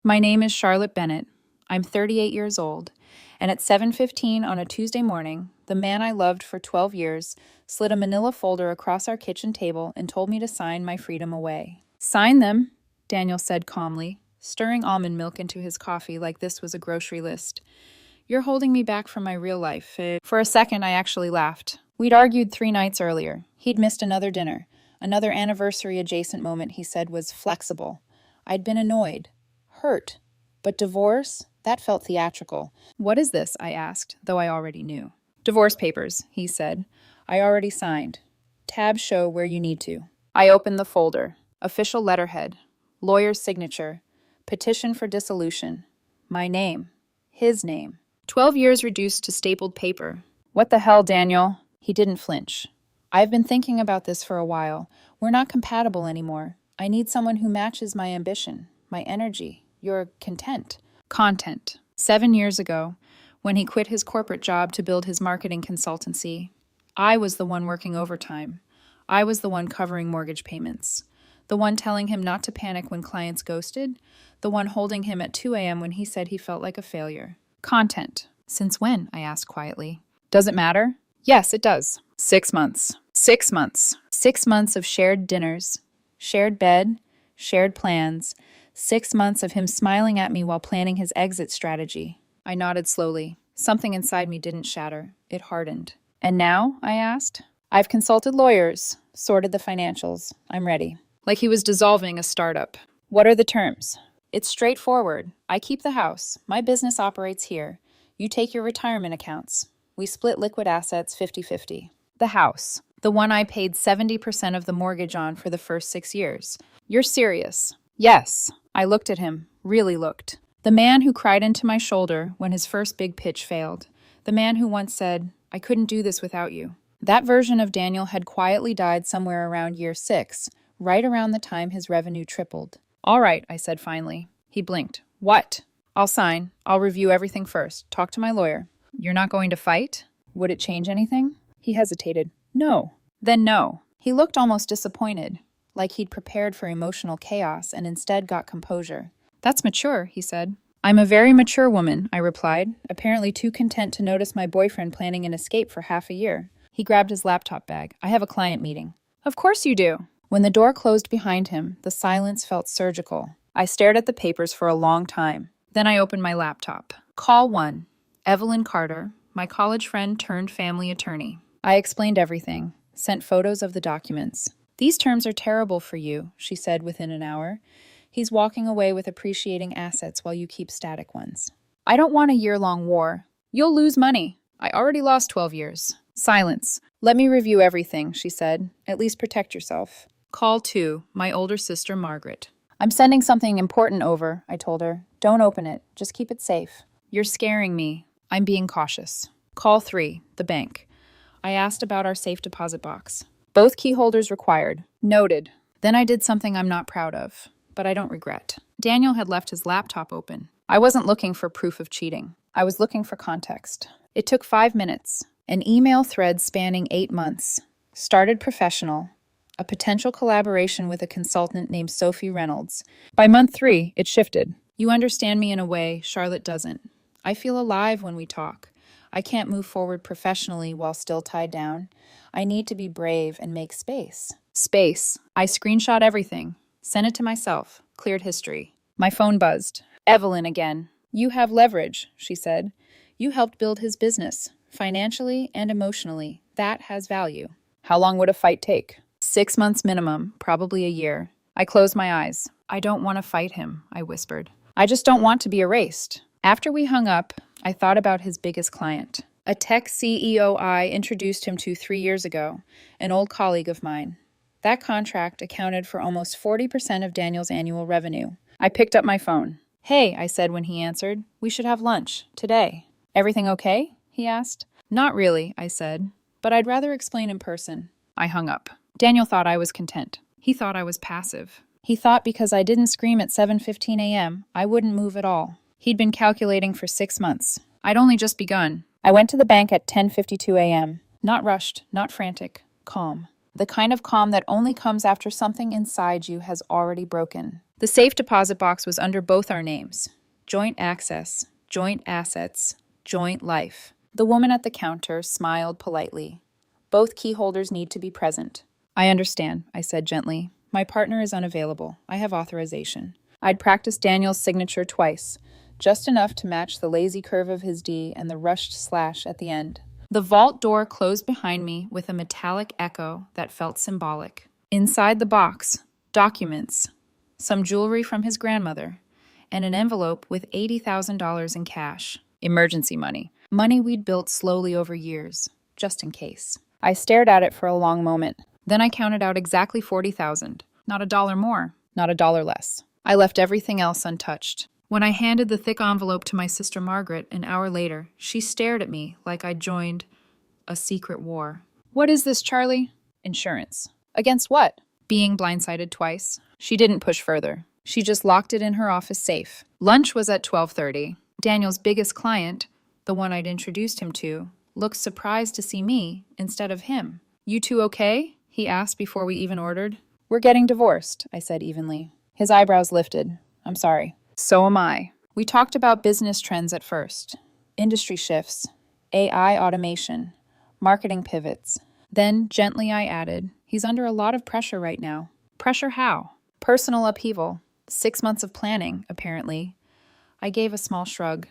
My name is Charlotte Bennett. I'm 38 years old, and at 7:15 on a Tuesday morning, the man I loved for 12 years slid a manila folder across our kitchen table and told me to sign my freedom away. Sign them, Daniel said calmly, stirring almond milk into his coffee like this was a grocery list. You're holding me back from my real life. For a second, I actually laughed. We'd argued 3 nights earlier. He'd missed another dinner. Another anniversary-adjacent moment he said was flexible. I'd been annoyed. Hurt. But divorce? That felt theatrical. What is this? I asked, though I already knew. Divorce papers, he said. I already signed. Tabs show where you need to. I opened the folder. Official letterhead. Lawyer's signature. Petition for dissolution. My name. His name. 12 years reduced to stapled paper. What the hell, Daniel? He didn't flinch. I've been thinking about this for a while. We're not compatible anymore. I need someone who matches my ambition, my energy, your content. Content. 7 years ago, when he quit his corporate job to build his marketing consultancy, I was the one working overtime. I was the one covering mortgage payments. The one telling him not to panic when clients ghosted. The one holding him at 2 a.m. when he said he felt like a failure. Content. Since when? I asked quietly. Does it matter? Yes, it does. 6 months. 6 months. 6 months of shared dinners, shared bed, shared plans. 6 months of him smiling at me while planning his exit strategy. I nodded slowly. Something inside me didn't shatter. It hardened. And now? I asked. I've consulted lawyers, sorted the financials. I'm ready. Like he was dissolving a startup. What are the terms? It's straightforward. I keep the house. My business operates here. You take your retirement accounts. We split liquid assets 50-50. The house. The one I paid 70% of the mortgage on for the first 6 years. You're serious? Yes. I looked at him. Really looked. The man who cried into my shoulder when his first big pitch failed. The man who once said, I couldn't do this without you. That version of Daniel had quietly died somewhere around year 6, right around the time his revenue tripled. All right, I said finally. He blinked. What? I'll sign. I'll review everything first. Talk to my lawyer. You're not going to fight? Would it change anything? He hesitated. No. Then no. He looked almost disappointed, like he'd prepared for emotional chaos and instead got composure. That's mature, he said. I'm a very mature woman, I replied, apparently too content to notice my boyfriend planning an escape for half a year. He grabbed his laptop bag. I have a client meeting. Of course you do. When the door closed behind him, the silence felt surgical. I stared at the papers for a long time. Then I opened my laptop. Call 1. Evelyn Carter, my college friend turned family attorney. I explained everything, sent photos of the documents. These terms are terrible for you, she said within an hour. He's walking away with appreciating assets while you keep static ones. I don't want a year-long war. You'll lose money. I already lost 12 years. Silence. Let me review everything, she said. At least protect yourself. Call 2, my older sister Margaret. I'm sending something important over, I told her. Don't open it. Just keep it safe. You're scaring me. I'm being cautious. Call 3, the bank. I asked about our safe deposit box. Both key holders required. Noted. Then I did something I'm not proud of, but I don't regret. Daniel had left his laptop open. I wasn't looking for proof of cheating. I was looking for context. It took 5 minutes. An email thread spanning 8 months. Started professional. A potential collaboration with a consultant named Sophie Reynolds. By month 3, it shifted. You understand me in a way Charlotte doesn't. I feel alive when we talk. I can't move forward professionally while still tied down. I need to be brave and make space. Space. I screenshot everything. Sent it to myself. Cleared history. My phone buzzed. Evelyn again. You have leverage, she said. You helped build his business, financially and emotionally. That has value. How long would a fight take? 6 months minimum, probably a year. I closed my eyes. I don't want to fight him, I whispered. I just don't want to be erased. After we hung up, I thought about his biggest client. A tech CEO I introduced him to 3 years ago, an old colleague of mine. That contract accounted for almost 40% of Daniel's annual revenue. I picked up my phone. Hey, I said when he answered. We should have lunch, today. Everything okay? He asked. Not really, I said, but I'd rather explain in person. I hung up. Daniel thought I was content. He thought I was passive. He thought because I didn't scream at 7:15 a.m., I wouldn't move at all. He'd been calculating for 6 months. I'd only just begun. I went to the bank at 10:52 a.m. Not rushed, not frantic, calm. The kind of calm that only comes after something inside you has already broken. The safe deposit box was under both our names. Joint access, joint assets, joint life. The woman at the counter smiled politely. Both key holders need to be present. I understand, I said gently. My partner is unavailable. I have authorization. I'd practiced Daniel's signature twice, just enough to match the lazy curve of his D and the rushed slash at the end. The vault door closed behind me with a metallic echo that felt symbolic. Inside the box, documents, some jewelry from his grandmother, and an envelope with $80,000 in cash. Emergency money. Money we'd built slowly over years, just in case. I stared at it for a long moment. Then I counted out exactly $40,000. Not a dollar more, not a dollar less. I left everything else untouched. When I handed the thick envelope to my sister Margaret an hour later, she stared at me like I'd joined a secret war. What is this, Charlie? Insurance. Against what? Being blindsided twice. She didn't push further. She just locked it in her office safe. Lunch was at 12:30. Daniel's biggest client, the one I'd introduced him to, looked surprised to see me instead of him. You two okay? He asked before we even ordered. We're getting divorced, I said evenly. His eyebrows lifted. I'm sorry. So am I. We talked about business trends at first. Industry shifts, AI automation, marketing pivots. Then, gently I added, he's under a lot of pressure right now. Pressure how? Personal upheaval. 6 months of planning, apparently. I gave a small shrug.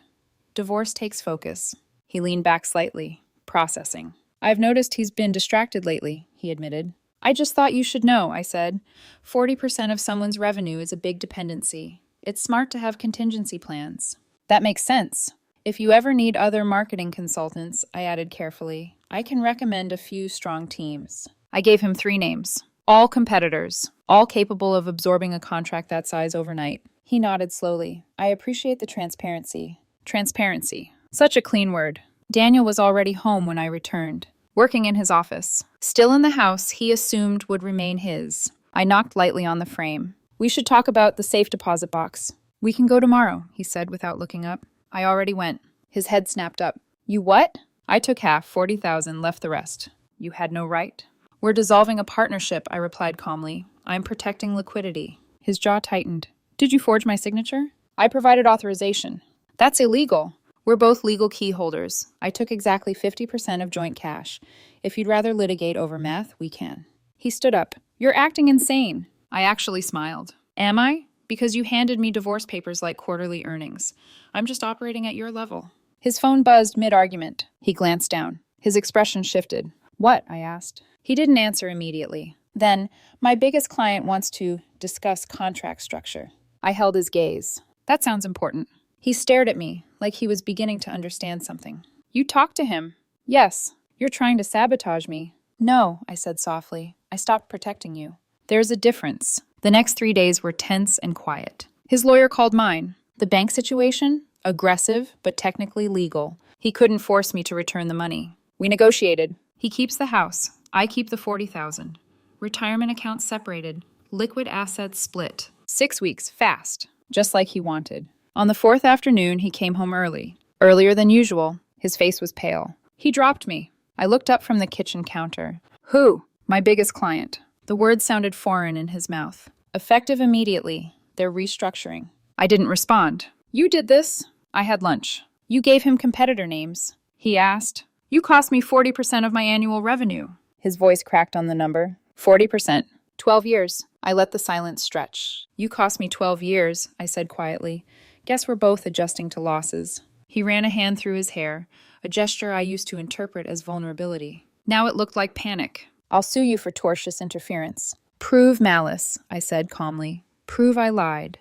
Divorce takes focus. He leaned back slightly, processing. I've noticed he's been distracted lately, he admitted. I just thought you should know, I said. 40% of someone's revenue is a big dependency. It's smart to have contingency plans. That makes sense. If you ever need other marketing consultants, I added carefully, I can recommend a few strong teams. I gave him 3 names. All competitors, all capable of absorbing a contract that size overnight. He nodded slowly. I appreciate the transparency. Transparency. Such a clean word. Daniel was already home when I returned, working in his office. Still in the house he assumed would remain his. I knocked lightly on the frame. We should talk about the safe deposit box. We can go tomorrow, he said without looking up. I already went. His head snapped up. You what? I took half, 40,000, left the rest. You had no right. We're dissolving a partnership, I replied calmly. I'm protecting liquidity. His jaw tightened. Did you forge my signature? I provided authorization. That's illegal. We're both legal key holders. I took exactly 50% of joint cash. If you'd rather litigate over math, we can. He stood up. You're acting insane. I actually smiled. Am I? Because you handed me divorce papers like quarterly earnings. I'm just operating at your level. His phone buzzed mid-argument. He glanced down. His expression shifted. What? I asked. He didn't answer immediately. Then, my biggest client wants to discuss contract structure. I held his gaze. That sounds important. He stared at me, like he was beginning to understand something. You talked to him? Yes. You're trying to sabotage me. No, I said softly. I stopped protecting you. There's a difference. The next 3 days were tense and quiet. His lawyer called mine. The bank situation? Aggressive, but technically legal. He couldn't force me to return the money. We negotiated. He keeps the house. I keep the 40,000. Retirement accounts separated. Liquid assets split. 6 weeks, fast. Just like he wanted. On the 4th afternoon, he came home early. Earlier than usual. His face was pale. He dropped me. I looked up from the kitchen counter. Who? My biggest client. The words sounded foreign in his mouth. Effective immediately. They're restructuring. I didn't respond. You did this. I had lunch. You gave him competitor names. He asked. You cost me 40% of my annual revenue. His voice cracked on the number. 40%. 12 years. I let the silence stretch. You cost me 12 years, I said quietly. Guess we're both adjusting to losses. He ran a hand through his hair, a gesture I used to interpret as vulnerability. Now it looked like panic. I'll sue you for tortious interference. Prove malice, I said calmly. Prove I lied.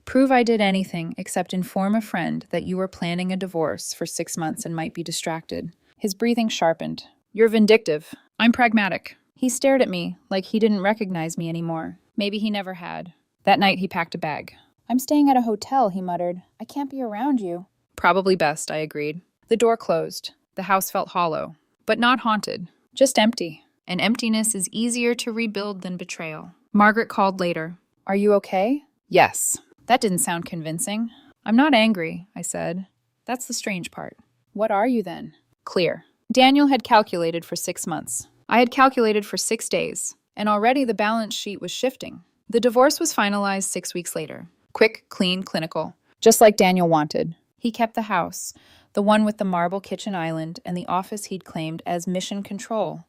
Prove I did anything except inform a friend that you were planning a divorce for 6 months and might be distracted. His breathing sharpened. You're vindictive. I'm pragmatic. He stared at me like he didn't recognize me anymore. Maybe he never had. That night he packed a bag. I'm staying at a hotel, he muttered. I can't be around you. Probably best, I agreed. The door closed. The house felt hollow, but not haunted, just empty. And emptiness is easier to rebuild than betrayal. Margaret called later. Are you okay? Yes. That didn't sound convincing. I'm not angry, I said. That's the strange part. What are you then? Clear. Daniel had calculated for 6 months. I had calculated for 6 days, and already the balance sheet was shifting. The divorce was finalized 6 weeks later. Quick, clean, clinical. Just like Daniel wanted. He kept the house, the one with the marble kitchen island, and the office he'd claimed as mission control.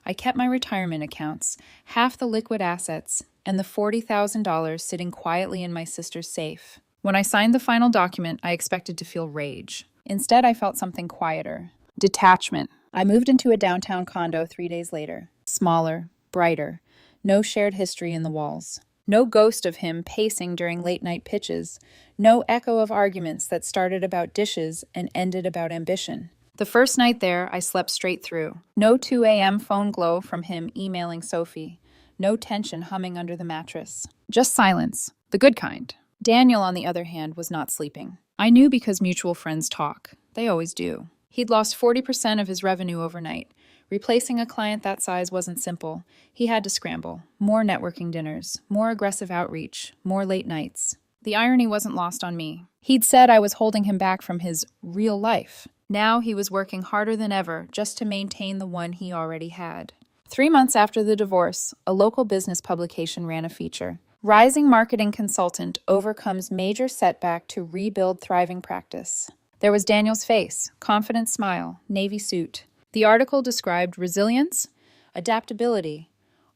I kept my retirement accounts, half the liquid assets, and the $40,000 sitting quietly in my sister's safe. When I signed the final document, I expected to feel rage. Instead, I felt something quieter. Detachment. I moved into a downtown condo 3 days later. Smaller, brighter. No shared history in the walls. No ghost of him pacing during late-night pitches. No echo of arguments that started about dishes and ended about ambition. The first night there, I slept straight through. No 2 a.m. phone glow from him emailing Sophie. No tension humming under the mattress. Just silence. The good kind. Daniel, on the other hand, was not sleeping. I knew because mutual friends talk. They always do. He'd lost 40% of his revenue overnight. Replacing a client that size wasn't simple. He had to scramble. More networking dinners, more aggressive outreach, more late nights. The irony wasn't lost on me. He'd said I was holding him back from his real life. Now he was working harder than ever just to maintain the one he already had. 3 months after the divorce, a local business publication ran a feature. Rising marketing consultant overcomes major setback to rebuild thriving practice. There was Daniel's face, confident smile, navy suit. The article described resilience, adaptability,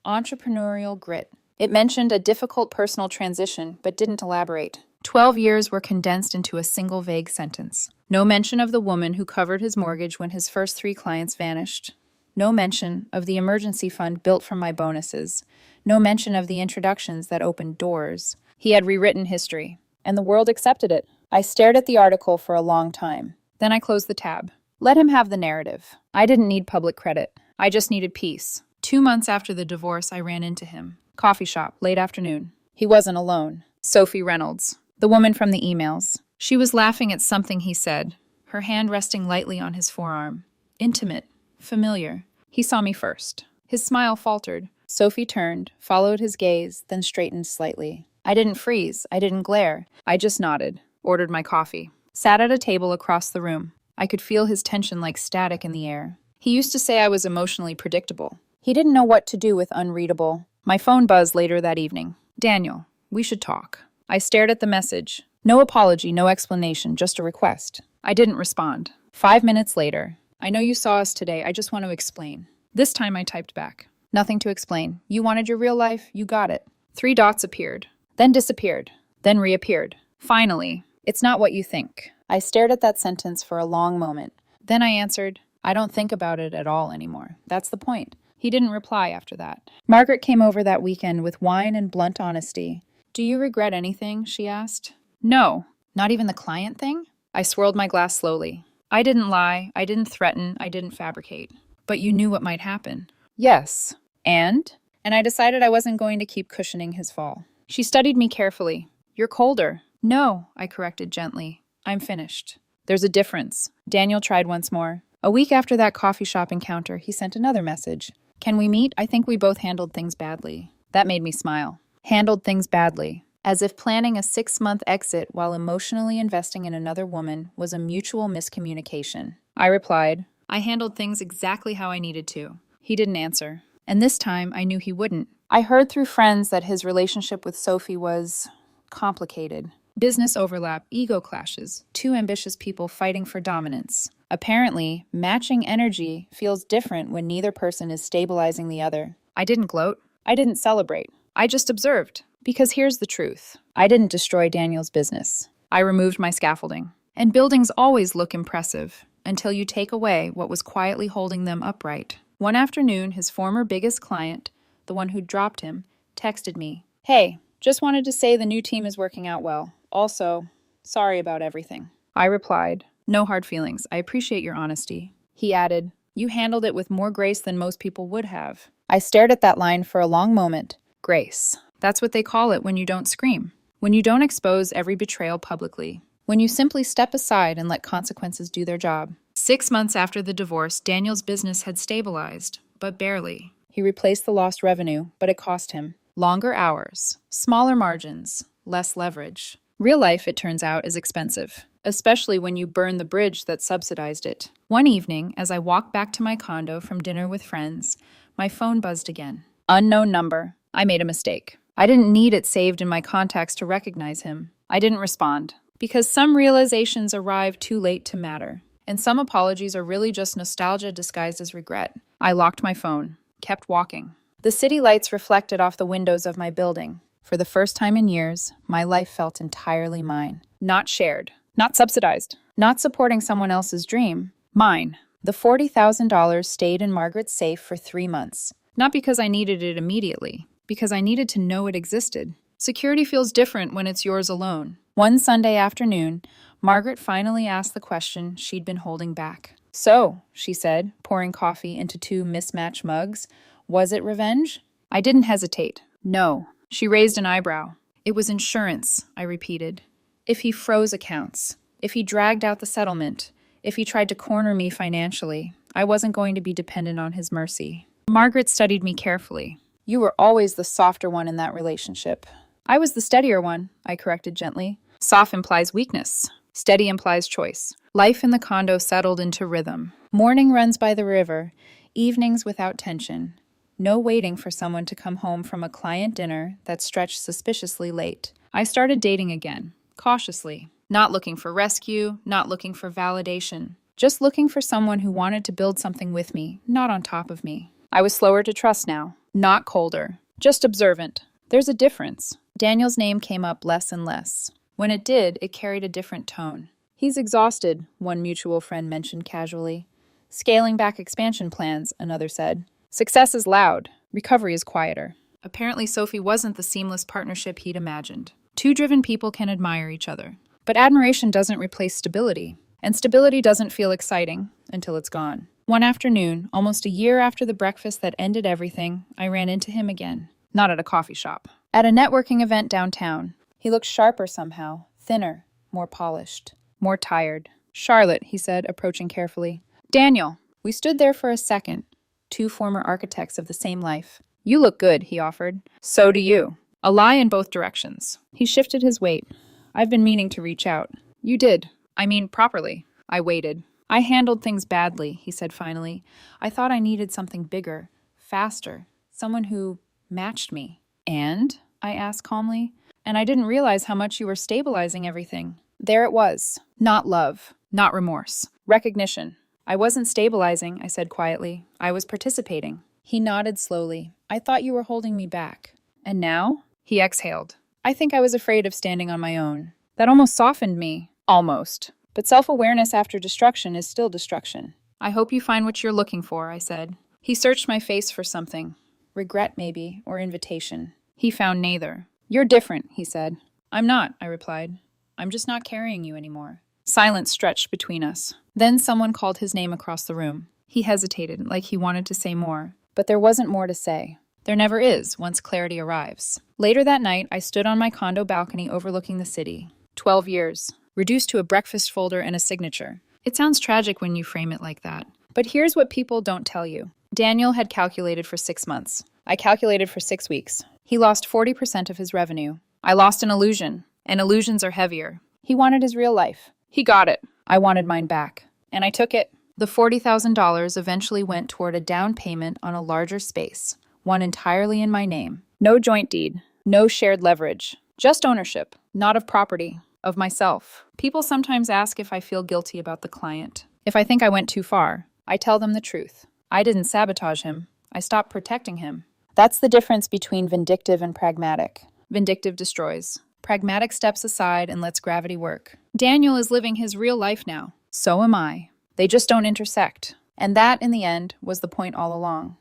entrepreneurial grit. It mentioned a difficult personal transition, but didn't elaborate. 12 years were condensed into a single vague sentence. No mention of the woman who covered his mortgage when his first 3 clients vanished. No mention of the emergency fund built from my bonuses. No mention of the introductions that opened doors. He had rewritten history, and the world accepted it. I stared at the article for a long time. Then I closed the tab. Let him have the narrative. I didn't need public credit. I just needed peace. 2 months after the divorce, I ran into him. Coffee shop, late afternoon. He wasn't alone. Sophie Reynolds, the woman from the emails. She was laughing at something he said, her hand resting lightly on his forearm. Intimate, familiar. He saw me first. His smile faltered. Sophie turned, followed his gaze, then straightened slightly. I didn't freeze. I didn't glare. I just nodded, ordered my coffee, sat at a table across the room. I could feel his tension like static in the air. He used to say I was emotionally predictable. He didn't know what to do with unreadable. My phone buzzed later that evening. Daniel, we should talk. I stared at the message. No apology, no explanation, just a request. I didn't respond. 5 minutes later. I know you saw us today. I just want to explain. This time I typed back. Nothing to explain. You wanted your real life. You got it. 3 dots appeared. Then disappeared. Then reappeared. Finally, it's not what you think. I stared at that sentence for a long moment. Then I answered, I don't think about it at all anymore. That's the point. He didn't reply after that. Margaret came over that weekend with wine and blunt honesty. Do you regret anything? She asked. No. Not even the client thing? I swirled my glass slowly. I didn't lie. I didn't threaten. I didn't fabricate. But you knew what might happen. Yes. And I decided I wasn't going to keep cushioning his fall. She studied me carefully. You're colder. No, I corrected gently. I'm finished. There's a difference. Daniel tried once more. A week after that coffee shop encounter, he sent another message. Can we meet? I think we both handled things badly. That made me smile. Handled things badly. As if planning a 6-month exit while emotionally investing in another woman was a mutual miscommunication. I replied, I handled things exactly how I needed to. He didn't answer. And this time, I knew he wouldn't. I heard through friends that his relationship with Sophie was complicated. Business overlap, ego clashes, 2 ambitious people fighting for dominance. Apparently, matching energy feels different when neither person is stabilizing the other. I didn't gloat. I didn't celebrate. I just observed. Because here's the truth. I didn't destroy Daniel's business. I removed my scaffolding. And buildings always look impressive until you take away what was quietly holding them upright. One afternoon, his former biggest client, the one who dropped him, texted me, Hey, just wanted to say the new team is working out well. Also, sorry about everything. I replied, No hard feelings. I appreciate your honesty. He added, You handled it with more grace than most people would have. I stared at that line for a long moment. Grace. That's what they call it when you don't scream. When you don't expose every betrayal publicly. When you simply step aside and let consequences do their job. 6 months after the divorce, Daniel's business had stabilized, but barely. He replaced the lost revenue, but it cost him. Longer hours, smaller margins, less leverage. Real life, it turns out, is expensive, especially when you burn the bridge that subsidized it. One evening, as I walked back to my condo from dinner with friends, My phone buzzed again. Unknown number. I made a mistake. I didn't need it saved in my contacts to recognize him. I didn't respond. Because some realizations arrive too late to matter. And some apologies are really just nostalgia disguised as regret. I locked my phone, kept walking. The city lights reflected off the windows of my building. For the first time in years, my life felt entirely mine. Not shared. Not subsidized. Not supporting someone else's dream. Mine. The $40,000 stayed in Margaret's safe for 3 months. Not because I needed it immediately, because I needed to know it existed. Security feels different when it's yours alone. One Sunday afternoon, Margaret finally asked the question she'd been holding back. So, she said, pouring coffee into 2 mismatched mugs, was it revenge? I didn't hesitate. No. She raised an eyebrow. It was insurance, I repeated. If he froze accounts, if he dragged out the settlement, if he tried to corner me financially, I wasn't going to be dependent on his mercy. Margaret studied me carefully. You were always the softer one in that relationship. I was the steadier one, I corrected gently. Soft implies weakness. Steady implies choice. Life in the condo settled into rhythm. Morning runs by the river, evenings without tension. No waiting for someone to come home from a client dinner that stretched suspiciously late. I started dating again, cautiously. Not looking for rescue, not looking for validation. Just looking for someone who wanted to build something with me, not on top of me. I was slower to trust now, not colder, just observant. There's a difference. Daniel's name came up less and less. When it did, it carried a different tone. He's exhausted, one mutual friend mentioned casually. Scaling back expansion plans, another said. Success is loud. Recovery is quieter. Apparently, Sophie wasn't the seamless partnership he'd imagined. 2 driven people can admire each other. But admiration doesn't replace stability. And stability doesn't feel exciting until it's gone. One afternoon, almost a year after the breakfast that ended everything, I ran into him again. Not at a coffee shop. At a networking event downtown. He looked sharper somehow, thinner, more polished, more tired. Charlotte, he said, approaching carefully. Daniel. We stood there for a second, 2 former architects of the same life. You look good, he offered. So do you. A lie in both directions. He shifted his weight. I've been meaning to reach out. You did. I mean, properly. I waited. I handled things badly, he said finally. I thought I needed something bigger, faster, someone who matched me. And? I asked calmly. And I didn't realize how much you were stabilizing everything. There it was. Not love. Not remorse. Recognition. I wasn't stabilizing, I said quietly. I was participating. He nodded slowly. I thought you were holding me back. And now? He exhaled. I think I was afraid of standing on my own. That almost softened me. Almost. But self-awareness after destruction is still destruction. I hope you find what you're looking for, I said. He searched my face for something. Regret, maybe, or invitation. He found neither. You're different, he said. I'm not, I replied. I'm just not carrying you anymore. Silence stretched between us. Then someone called his name across the room. He hesitated, like he wanted to say more. But there wasn't more to say. There never is, once clarity arrives. Later that night, I stood on my condo balcony overlooking the city. 12 years. Reduced to a breakfast folder and a signature. It sounds tragic when you frame it like that. But here's what people don't tell you. Daniel had calculated for 6 months. I calculated for 6 weeks. He lost 40% of his revenue. I lost an illusion, and illusions are heavier. He wanted his real life. He got it. I wanted mine back. And I took it. The $40,000 eventually went toward a down payment on a larger space, one entirely in my name. No joint deed, no shared leverage, just ownership, not of property, of myself. People sometimes ask if I feel guilty about the client. If I think I went too far, I tell them the truth. I didn't sabotage him. I stopped protecting him. That's the difference between vindictive and pragmatic. Vindictive destroys. Pragmatic steps aside and lets gravity work. Daniel is living his real life now. So am I. They just don't intersect. And that, in the end, was the point all along.